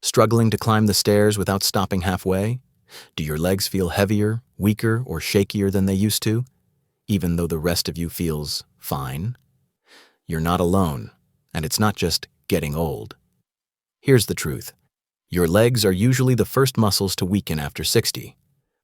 Struggling to climb the stairs without stopping halfway? Do your legs feel heavier, weaker, or shakier than they used to, even though the rest of you feels fine? You're not alone, and it's not just getting old. Here's the truth. Your legs are usually the first muscles to weaken after 60.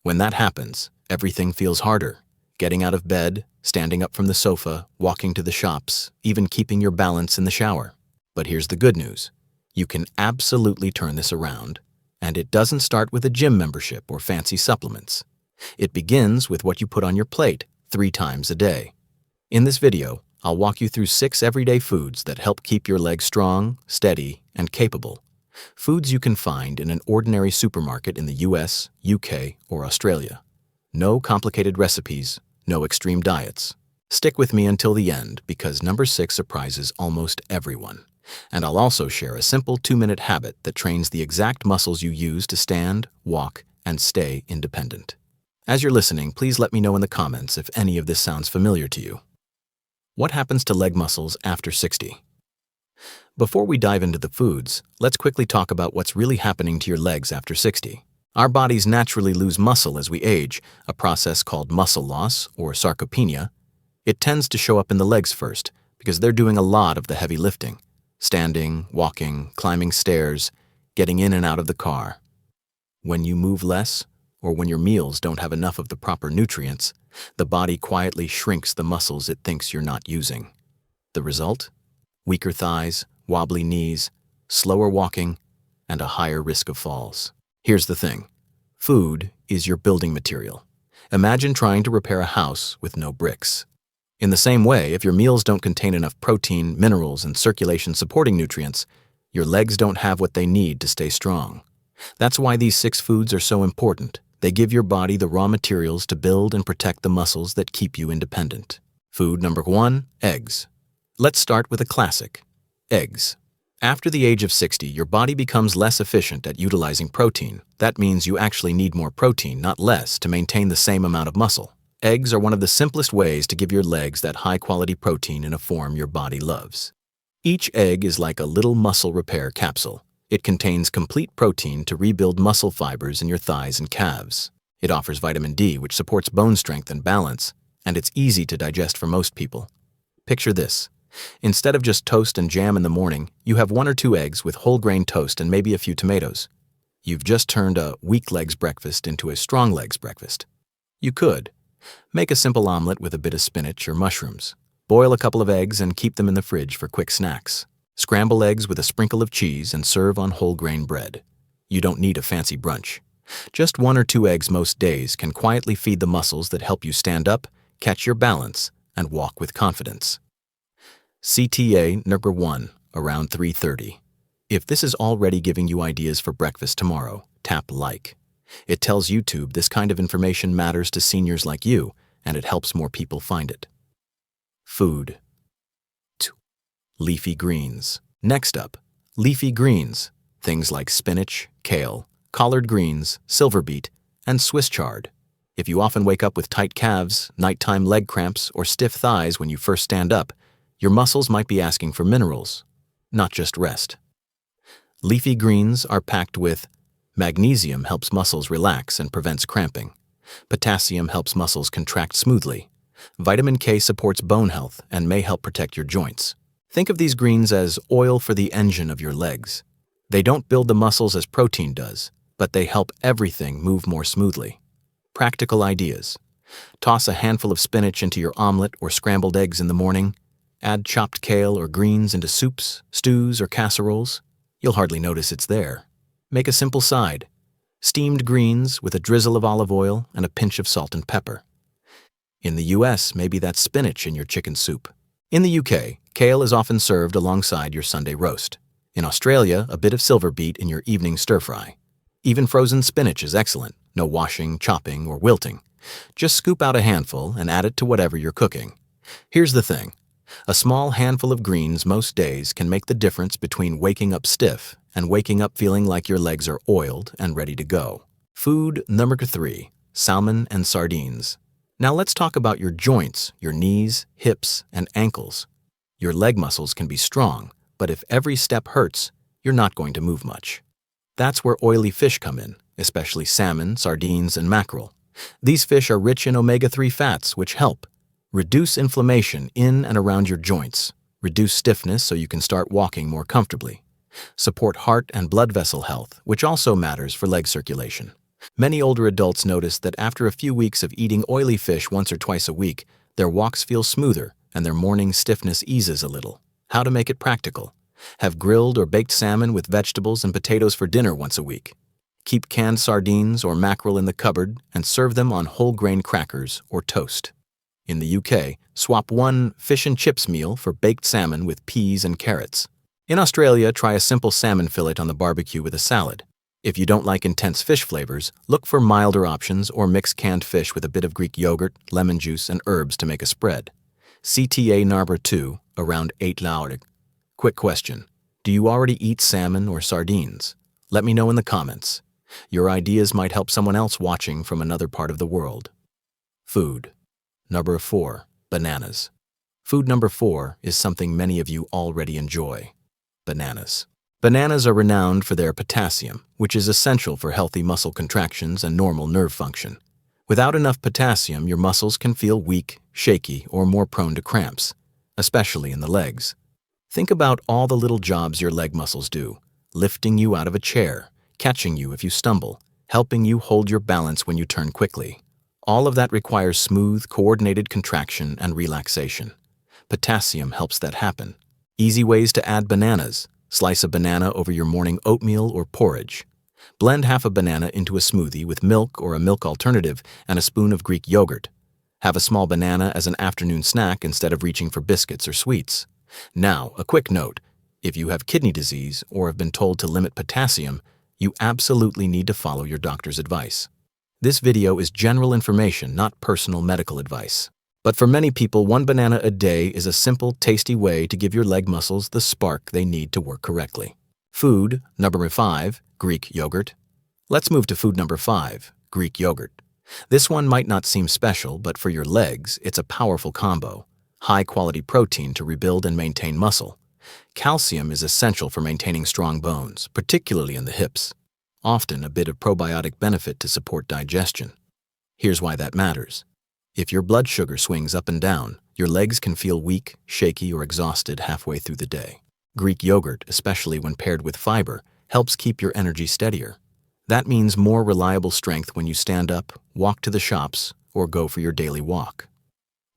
When that happens, everything feels harder. Getting out of bed, standing up from the sofa, walking to the shops, even keeping your balance in the shower. But here's the good news. You can absolutely turn this around, and it doesn't start with a gym membership or fancy supplements. It begins with what you put on your plate 3 times a day. In this video, I'll walk you through 6 everyday foods that help keep your legs strong, steady, and capable. Foods you can find in an ordinary supermarket in the US, UK, or Australia. No complicated recipes, no extreme diets. Stick with me until the end because number 6 surprises almost everyone. And I'll also share a simple 2-minute habit that trains the exact muscles you use to stand, walk, and stay independent. As you're listening, please let me know in the comments if any of this sounds familiar to you. What happens to leg muscles after 60? Before we dive into the foods, let's quickly talk about what's really happening to your legs after 60. Our bodies naturally lose muscle as we age, a process called muscle loss or sarcopenia. It tends to show up in the legs first because they're doing a lot of the heavy lifting. Standing, walking, climbing stairs, getting in and out of the car. When you move less, or when your meals don't have enough of the proper nutrients, the body quietly shrinks the muscles it thinks you're not using. The result? Weaker thighs, wobbly knees, slower walking, and a higher risk of falls. Here's the thing. Food is your building material. Imagine trying to repair a house with no bricks. In the same way, if your meals don't contain enough protein, minerals, and circulation-supporting nutrients, your legs don't have what they need to stay strong. That's why these 6 foods are so important. They give your body the raw materials to build and protect the muscles that keep you independent. Food number 1, eggs. Let's start with a classic, eggs. After the age of 60, your body becomes less efficient at utilizing protein. That means you actually need more protein, not less, to maintain the same amount of muscle. Eggs are one of the simplest ways to give your legs that high-quality protein in a form your body loves. Each egg is like a little muscle repair capsule. It contains complete protein to rebuild muscle fibers in your thighs and calves. It offers vitamin D, which supports bone strength and balance, and it's easy to digest for most people. Picture this. Instead of just toast and jam in the morning, you have 1 or 2 eggs with whole grain toast and maybe a few tomatoes. You've just turned a weak legs breakfast into a strong legs breakfast. You could make a simple omelet with a bit of spinach or mushrooms. Boil a couple of eggs and keep them in the fridge for quick snacks. Scramble eggs with a sprinkle of cheese and serve on whole grain bread. You don't need a fancy brunch. Just 1 or 2 eggs most days can quietly feed the muscles that help you stand up, catch your balance, and walk with confidence. CTA number 1, around 3:30. If this is already giving you ideas for breakfast tomorrow, tap like. It tells YouTube this kind of information matters to seniors like you, and it helps more people find it. Food. 2. Leafy greens. Next up, leafy greens. Things like spinach, kale, collard greens, silver beet, and Swiss chard. If you often wake up with tight calves, nighttime leg cramps, or stiff thighs when you first stand up, your muscles might be asking for minerals, not just rest. Leafy greens are packed with magnesium, helps muscles relax and prevents cramping. Potassium helps muscles contract smoothly. Vitamin K supports bone health and may help protect your joints. Think of these greens as oil for the engine of your legs. They don't build the muscles as protein does, but they help everything move more smoothly. Practical ideas. Toss a handful of spinach into your omelet or scrambled eggs in the morning. Add chopped kale or greens into soups, stews, or casseroles. You'll hardly notice it's there. Make a simple side. Steamed greens with a drizzle of olive oil and a pinch of salt and pepper. In the US, maybe that's spinach in your chicken soup. In the UK, kale is often served alongside your Sunday roast. In Australia, a bit of silver beet in your evening stir-fry. Even frozen spinach is excellent. No washing, chopping, or wilting. Just scoop out a handful and add it to whatever you're cooking. Here's the thing. A small handful of greens most days can make the difference between waking up stiff and waking up feeling like your legs are oiled and ready to go. Food number 3, salmon and sardines. Now let's talk about your joints, your knees, hips, and ankles. Your leg muscles can be strong, but if every step hurts, you're not going to move much. That's where oily fish come in, especially salmon, sardines, and mackerel. These fish are rich in omega-3 fats, which help reduce inflammation in and around your joints, reduce stiffness so you can start walking more comfortably, support heart and blood vessel health, which also matters for leg circulation. Many older adults notice that after a few weeks of eating oily fish once or twice a week, their walks feel smoother and their morning stiffness eases a little. How to make it practical? Have grilled or baked salmon with vegetables and potatoes for dinner once a week. Keep canned sardines or mackerel in the cupboard and serve them on whole grain crackers or toast. In the UK, swap one fish and chips meal for baked salmon with peas and carrots. In Australia, try a simple salmon fillet on the barbecue with a salad. If you don't like intense fish flavors, look for milder options or mix canned fish with a bit of Greek yogurt, lemon juice, and herbs to make a spread. CTA number 2, around 8 laurig. Quick question. Do you already eat salmon or sardines? Let me know in the comments. Your ideas might help someone else watching from another part of the world. Food. Number 4, bananas. Food number 4 is something many of you already enjoy. Bananas. Bananas are renowned for their potassium, which is essential for healthy muscle contractions and normal nerve function. Without enough potassium, your muscles can feel weak, shaky, or more prone to cramps, especially in the legs. Think about all the little jobs your leg muscles do, lifting you out of a chair, catching you if you stumble, helping you hold your balance when you turn quickly. All of that requires smooth, coordinated contraction and relaxation. Potassium helps that happen. Easy ways to add bananas. Slice a banana over your morning oatmeal or porridge. Blend half a banana into a smoothie with milk or a milk alternative and a spoon of Greek yogurt. Have a small banana as an afternoon snack instead of reaching for biscuits or sweets. Now, a quick note. If you have kidney disease or have been told to limit potassium, you absolutely need to follow your doctor's advice. This video is general information, not personal medical advice. But for many people, one banana a day is a simple, tasty way to give your leg muscles the spark they need to work correctly. Food number 5, Greek yogurt. Let's move to food number 5, Greek yogurt. This one might not seem special, but for your legs, it's a powerful combo. High-quality protein to rebuild and maintain muscle. Calcium is essential for maintaining strong bones, particularly in the hips. Often a bit of probiotic benefit to support digestion. Here's why that matters. If your blood sugar swings up and down, your legs can feel weak, shaky, or exhausted halfway through the day. Greek yogurt, especially when paired with fiber, helps keep your energy steadier. That means more reliable strength when you stand up, walk to the shops, or go for your daily walk.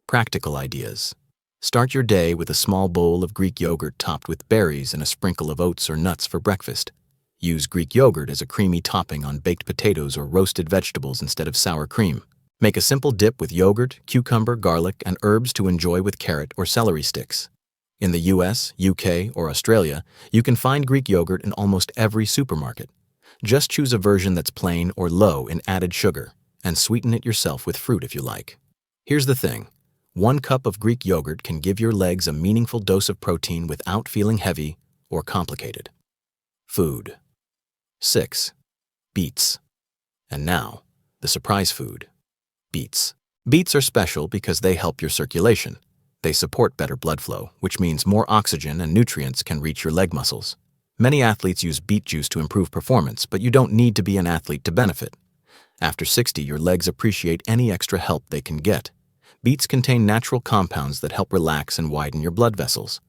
Practical ideas. Start your day with a small bowl of Greek yogurt topped with berries and a sprinkle of oats or nuts for breakfast. Use Greek yogurt as a creamy topping on baked potatoes or roasted vegetables instead of sour cream. Make a simple dip with yogurt, cucumber, garlic, and herbs to enjoy with carrot or celery sticks. In the US, UK, or Australia, you can find Greek yogurt in almost every supermarket. Just choose a version that's plain or low in added sugar, and sweeten it yourself with fruit if you like. Here's the thing. 1 cup of Greek yogurt can give your legs a meaningful dose of protein without feeling heavy or complicated. Food. 6. Beets. And now, the surprise food. Beets. Beets are special because they help your circulation. They support better blood flow, which means more oxygen and nutrients can reach your leg muscles. Many athletes use beet juice to improve performance, but you don't need to be an athlete to benefit. After 60, your legs appreciate any extra help they can get. Beets contain natural compounds that help relax and widen your blood vessels.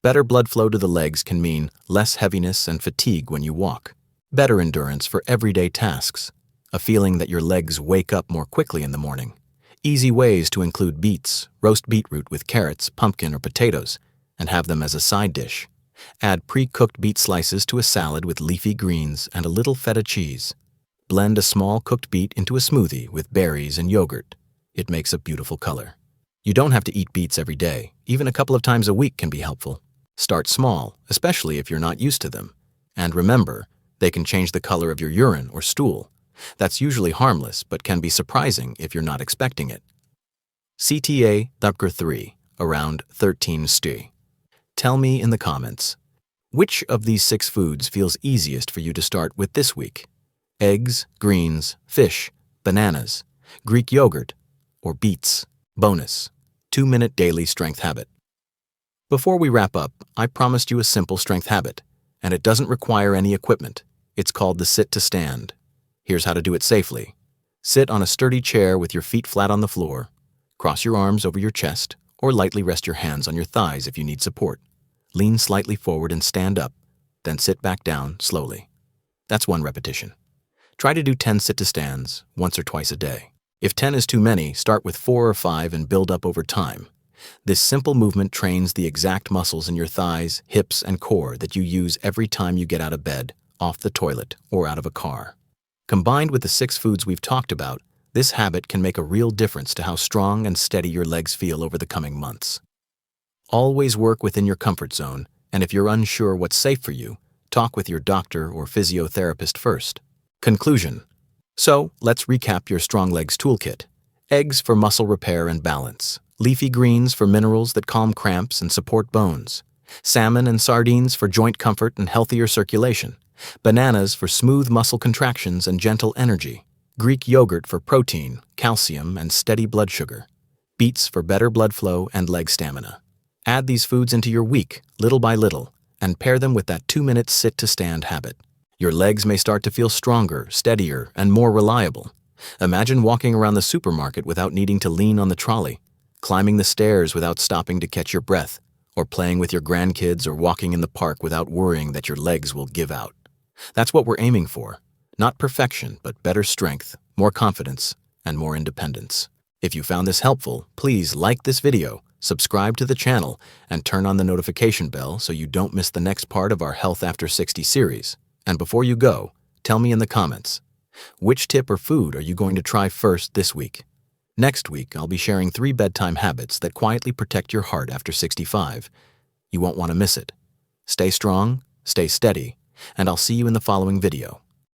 Better blood flow to the legs can mean less heaviness and fatigue when you walk. Better endurance for everyday tasks. A feeling that your legs wake up more quickly in the morning. Easy ways to include beets, roast beetroot with carrots, pumpkin, or potatoes, and have them as a side dish. Add pre-cooked beet slices to a salad with leafy greens and a little feta cheese. Blend a small cooked beet into a smoothie with berries and yogurt. It makes a beautiful color. You don't have to eat beets every day. Even a couple of times a week can be helpful. Start small, especially if you're not used to them. And remember, they can change the color of your urine or stool. That's usually harmless, but can be surprising if you're not expecting it. CTA number 3, around 13 st. Tell me in the comments, which of these 6 foods feels easiest for you to start with this week? Eggs, greens, fish, bananas, Greek yogurt, or beets? Bonus, 2-minute daily strength habit. Before we wrap up, I promised you a simple strength habit, and it doesn't require any equipment. It's called the sit to stand. Here's how to do it safely. Sit on a sturdy chair with your feet flat on the floor. Cross your arms over your chest, or lightly rest your hands on your thighs if you need support. Lean slightly forward and stand up, then sit back down slowly. That's 1 repetition. Try to do 10 sit-to-stands, once or twice a day. If 10 is too many, start with 4 or 5 and build up over time. This simple movement trains the exact muscles in your thighs, hips, and core that you use every time you get out of bed, off the toilet, or out of a car. Combined with the 6 foods we've talked about, this habit can make a real difference to how strong and steady your legs feel over the coming months. Always work within your comfort zone, and if you're unsure what's safe for you, talk with your doctor or physiotherapist first. Conclusion. So, let's recap your Strong Legs toolkit. Eggs for muscle repair and balance. Leafy greens for minerals that calm cramps and support bones. Salmon and sardines for joint comfort and healthier circulation. Bananas for smooth muscle contractions and gentle energy. Greek yogurt for protein, calcium, and steady blood sugar. Beets for better blood flow and leg stamina. Add these foods into your week, little by little, and pair them with that 2-minute sit-to-stand habit. Your legs may start to feel stronger, steadier, and more reliable. Imagine walking around the supermarket without needing to lean on the trolley, climbing the stairs without stopping to catch your breath, or playing with your grandkids or walking in the park without worrying that your legs will give out. That's what we're aiming for. Not perfection, but better strength, more confidence, and more independence. If you found this helpful, please like this video, subscribe to the channel, and turn on the notification bell so you don't miss the next part of our Health After 60 series. And before you go, tell me in the comments, which tip or food are you going to try first this week? Next week, I'll be sharing 3 bedtime habits that quietly protect your heart after 65. You won't want to miss it. Stay strong, stay steady, and I'll see you in the following video.